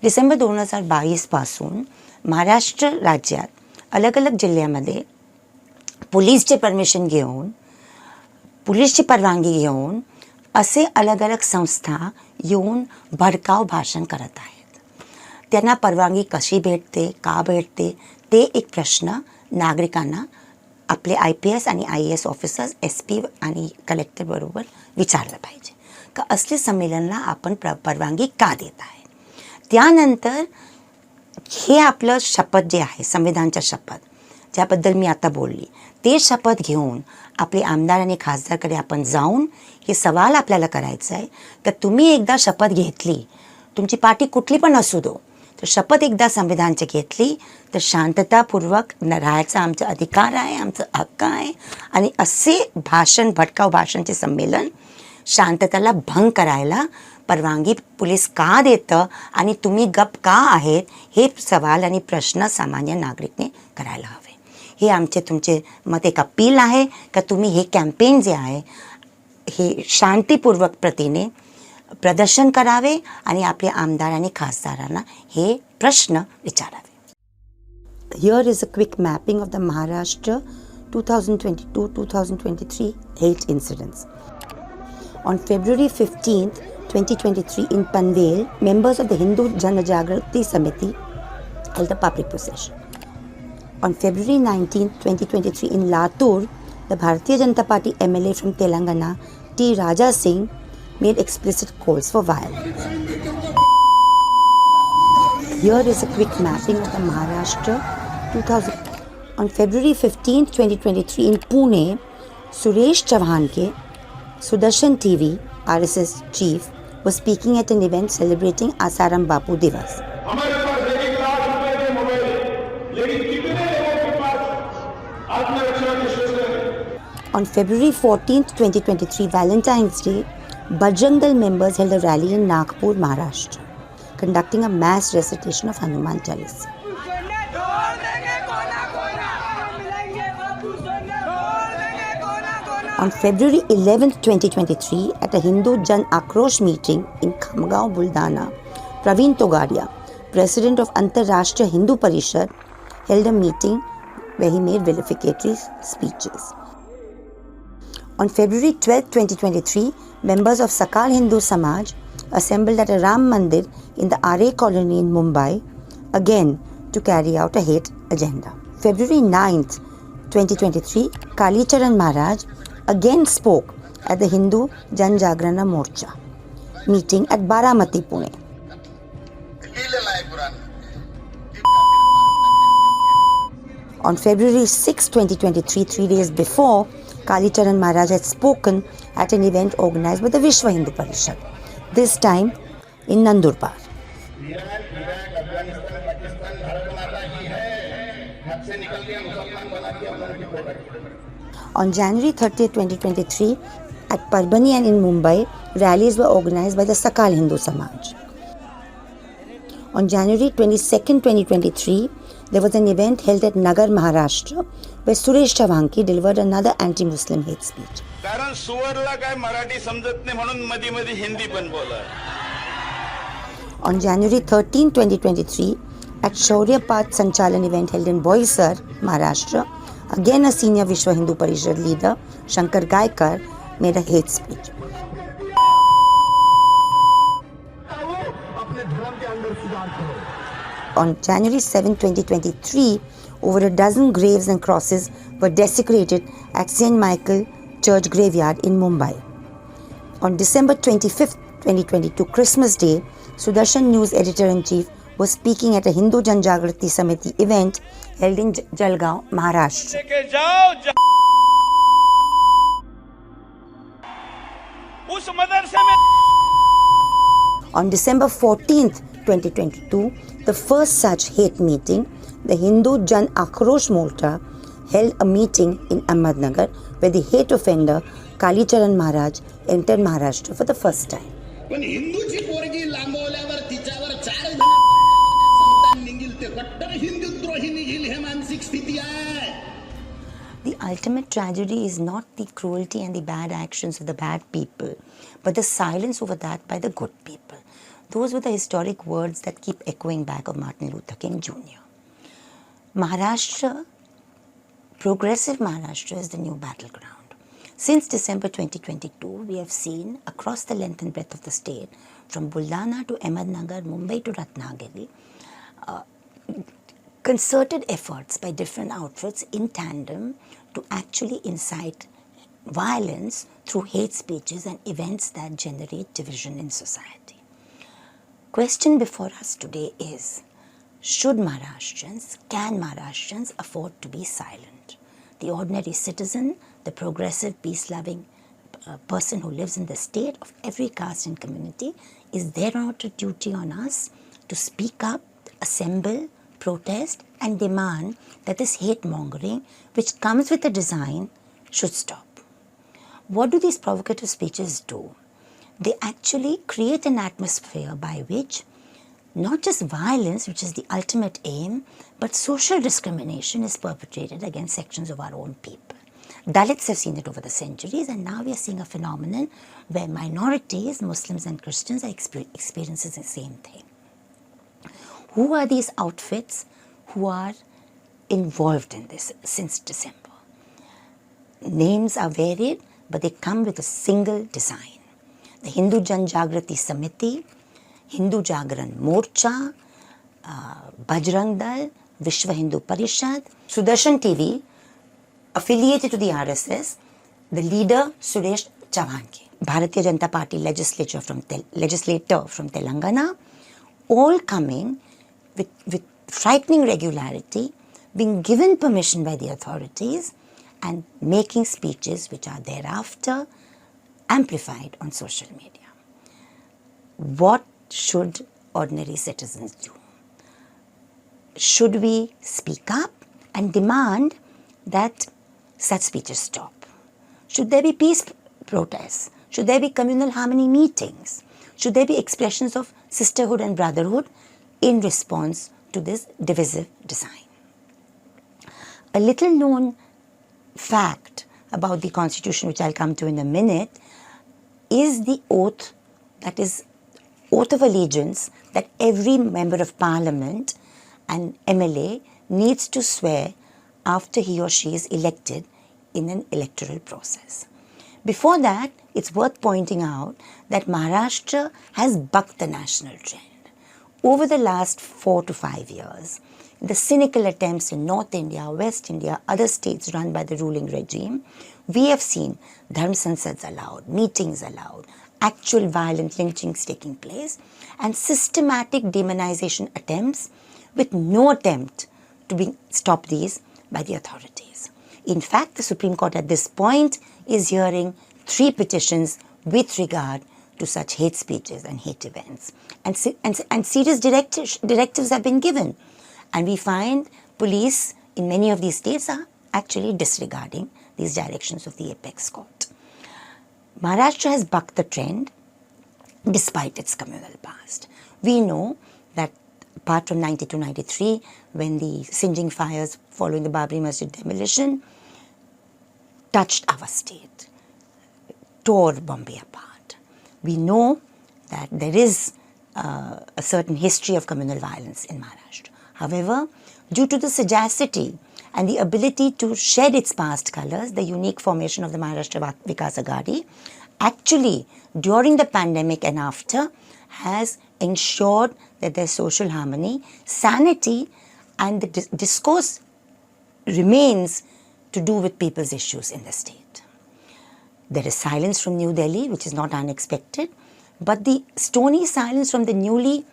December 2022 पासून महाराष्ट्र राज्यात अलग अलग जिल्ह्यामध्ये पोलीसचे परमिशन घेऊन, पोलीसची परवानगी घेऊन असे अलग अलग संस्था येऊन भडकाऊ भाषण करत आहेत. त्यांना परवानगी कशी भेटते, का भेटते, ते एक प्रश्न नागरिकांना आपले IPS आणि IAS ऑफिसर्स, SP आणि कलेक्टरबरोबर विचारलं पाहिजे का असले संमेलनाला आपण परवानगी का देत आहे. त्यानंतर हे आपलं शपथ जे आहे, संविधानचं शपथ ज्याबद्दल मी आता बोलली, ते शपथ घेऊन आपले आमदार आणि खासदारकडे आपण जाऊन हे सवाल आपल्याला करायचा आहे का तुम्ही एकदा शपथ घेतली, तुमची पार्टी कुठली पण असू दो, तर शपथ एकदा संविधानची घेतली तर शांततापूर्वक राहायचा आमचा अधिकार आहे, आमचा हक्क आहे. आणि असे भाषण, भडकाऊ भाषणचे संमेलन शांततेला भंग करायला परवानगी पोलीस का देतं आणि तुम्ही गप का आहेत, हे सवाल आणि प्रश्न सामान्य नागरिकने करायला हवे. हे आमचे तुमचे मत एक अपील आहे का तुम्ही हे कॅम्पेन जे आहे हे शांतीपूर्वक प्रतीने प्रदर्शन करावे आणि आपल्या आमदार आणि खासदारांना हे प्रश्न विचारावे. Here is a quick mapping of the Maharashtra 2022-2023 hate incidents. On February 15th, 2023 in Panvel, members of the Hindu Janajagrati Samiti held a public procession. On February 19th, 2023 in Latur, the Bharatiya Janata Party MLA from Telangana, T. Raja Singh, made explicit calls for violence. Here is a quick mapping of the Maharashtra 2000. On February 15th, 2023 in Pune, Suresh Chauhanke, Sudarshan TV, RSS chief, was speaking at an event celebrating Asaram Bapu Divas. On February 14th, 2023, Valentine's Day, Bajrang Dal members held a rally in Nagpur, Maharashtra, conducting a mass recitation of Hanuman Chalisa. On February 11th, 2023, at a Hindu Jan Akrosh meeting in Khamgaon, Buldana, Praveen Togadia, president of Antarrashtriya Hindu Parishad, held a meeting where he made vilificatory speeches. On February 12th, 2023, members of Sakal Hindu Samaj assembled at a Ram Mandir in the RA colony in Mumbai, again to carry out a hate agenda. February 9th, 2023, Kalicharan Maharaj again spoke at the Hindu Jan Jagrana Morcha meeting at Baramati, Pune. On February 6, 2023, 3 days before, Kalicharan Maharaj had spoken at an event organized by the Vishwa Hindu Parishad, this time in Nandurbar. On January 30, 2023, at Parbhani and in Mumbai, rallies were organized by the Sakal Hindu Samaj. On January 22, 2023, there was an event held at Nagar, Maharashtra, where Suresh Chauhanke delivered another anti-Muslim hate speech. कारण सुवरला काय मराठी समजत नाही म्हणून मध्ये मध्ये हिंदी पण बोला. On January 13, 2023, at Shaurya Path Sanchalan event held in Boisar, Maharashtra, again a senior Vishwa Hindu Parishad leader, Shankar Gaikar, made a hate speech. On January 7, 2023, over a dozen graves and crosses were desecrated at St. Michael Church Graveyard in Mumbai. On December 25, 2022, Christmas Day, Sudarshan News Editor-in-Chief was speaking at a Hindu Janjagrati Samiti event held in Jalgaon, Maharashtra. On December 14th, 2022, the first such hate meeting, the Hindu Jan Akrosh Morcha held a meeting in Ahmednagar where the hate offender Kalicharan Maharaj entered Maharashtra for the first time. The ultimate tragedy is not the cruelty and the bad actions of the bad people, but the silence over that by the good people. Those were the historic words that keep echoing back of Martin Luther King Jr. Maharashtra, progressive Maharashtra is the new battleground. Since December 2022, we have seen across the length and breadth of the state, from Buldana to Ahmednagar, Mumbai to Ratnagiri, concerted efforts by different outfits in tandem to actually incite violence through hate speeches and events that generate division in society. Question before us today is, can Maharashtrians afford to be silent? The ordinary citizen, the progressive, peace-loving person who lives in the state of every caste and community, is there not a duty on us to speak up, assemble, protest and demand that this hate-mongering, which comes with a design, should stop? What do these provocative speeches do? They actually create an atmosphere by which not just violence, which is the ultimate aim, but social discrimination is perpetrated against sections of our own people. Dalits have seen it over the centuries, and now we are seeing a phenomenon where minorities, Muslims and Christians, are experiencing the same thing. Who are these outfits who are involved in this since December? Names are varied, but they come with a single design. The Hindu Jan Jagrati Samiti, Hindu Jagran Morcha, Bajrang Dal, Vishwa Hindu Parishad, Sudarshan TV, affiliated to the RSS, the leader Suresh Chavanke, Bharatiya Janata Party legislator from Telangana, all coming with frightening regularity, being given permission by the authorities and making speeches which are thereafter amplified on social media. What should ordinary citizens do? Should we speak up and demand that such speeches stop? Should there be peace protests? Should there be communal harmony meetings? Should there be expressions of sisterhood and brotherhood in response to this divisive design? A little known fact about the Constitution, which I'll come to in a minute, is the oath, that is oath of allegiance, that every member of parliament and MLA needs to swear after he or she is elected in an electoral process. Before that, it's worth pointing out that Maharashtra has bucked the national trend. Over the last 4 to 5 years, the cynical attempts in North India, West India, other states run by the ruling regime, we have seen dharm sansads allowed, meetings allowed, actual violent lynchings taking place, and systematic demonization attempts with no attempt to stop these by the authorities. In fact, the Supreme Court at this point is hearing 3 petitions with regard to such hate speeches and hate events. And serious directives have been given. And we find police in many of these states are actually disregarding these directions of the apex court. Maharashtra has bucked the trend despite its communal past. We know that apart from 92-93, when the singeing fires following the Babri Masjid demolition touched our state, tore Bombay apart, we know that there is a certain history of communal violence in Maharashtra. However, due to the sagacity and the ability to shed its past colours, the unique formation of the Maharashtra Vikas Aghadi, actually during the pandemic and after, has ensured that there's social harmony, sanity, and the discourse remains to do with people's issues in the state. There is silence from New Delhi, which is not unexpected, but the stony silence from the newly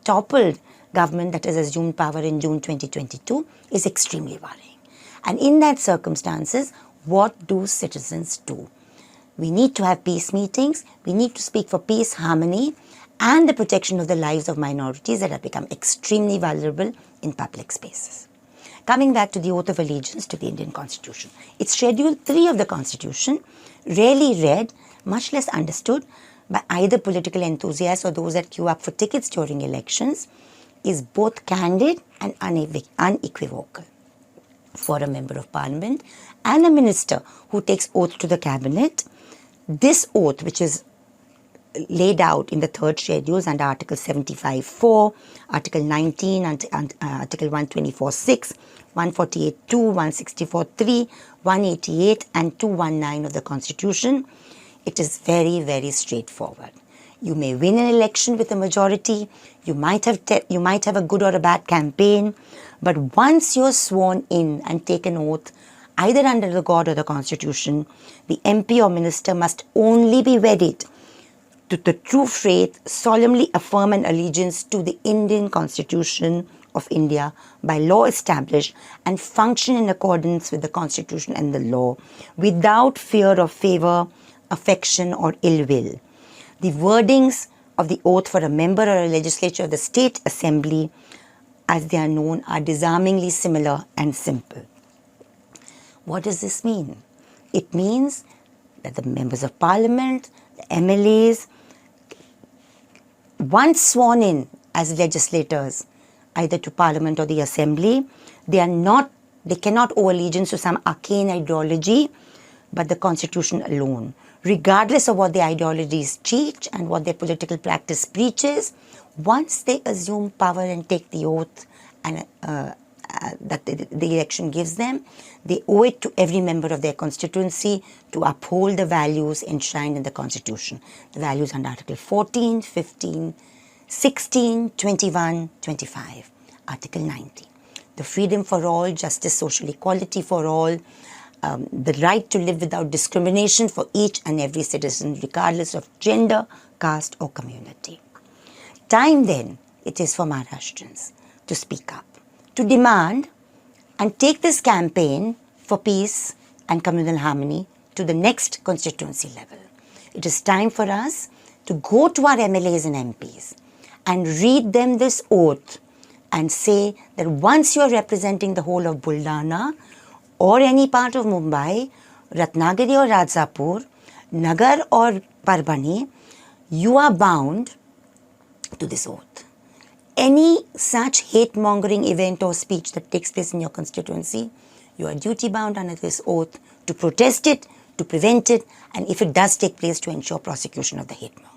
toppled government that has assumed power in June 2022 is extremely worrying. And in that circumstances, what do citizens do? We need to have peace meetings, we need to speak for peace, harmony, and the protection of the lives of minorities that have become extremely vulnerable in public spaces. Coming back to the oath of allegiance to the Indian Constitution. It's Schedule 3 of the Constitution, rarely read, much less understood by either political enthusiasts or those that queue up for tickets during elections, is both candid and unequivocal. For a member of parliament and a minister who takes oath to the cabinet, this oath, which is laid out in the third schedules under Article 75(4), Article 19, Article 124(6), 148(2), 164(3), 188 and 219 of the Constitution. It is very, very straightforward. You may win an election with a majority, you might have a good or a bad campaign, but once you're sworn in and take an oath, either under the God or the Constitution, the MP or minister must only be wedded to the true faith, solemnly affirm an allegiance to the Indian Constitution of India by law established, and function in accordance with the Constitution and the law without fear of favor, affection or ill will. The wordings of the oath for a member or a legislature of the State Assembly, as they are known, are disarmingly similar and simple. What does this mean? It means that the members of Parliament, the MLAs, once sworn in as legislators, either to Parliament or the Assembly, they cannot owe allegiance to some arcane ideology, but the Constitution alone. Regardless of what the ideologies teach and what their political practice preaches, once they assume power and take the oath and that the election gives them, they owe it to every member of their constituency to uphold the values enshrined in the Constitution. The values under Article 14, 15, 16, 21, 25, Article 90. The freedom for all, justice, social equality for all, the right to live without discrimination for each and every citizen, regardless of gender, caste or community. Time then it is for Maharashtrians to speak up, to demand and take this campaign for peace and communal harmony to the next constituency level. It is time for us to go to our MLAs and MPs and read them this oath and say that once you are representing the whole of Buldana or any part of Mumbai, Ratnagiri or Rajapur, Nagar or Parbhani, you are bound to this oath. Any such hate-mongering event or speech that takes place in your constituency, you are duty-bound under this oath to protest it, to prevent it, and if it does take place, to ensure prosecution of the hate monger.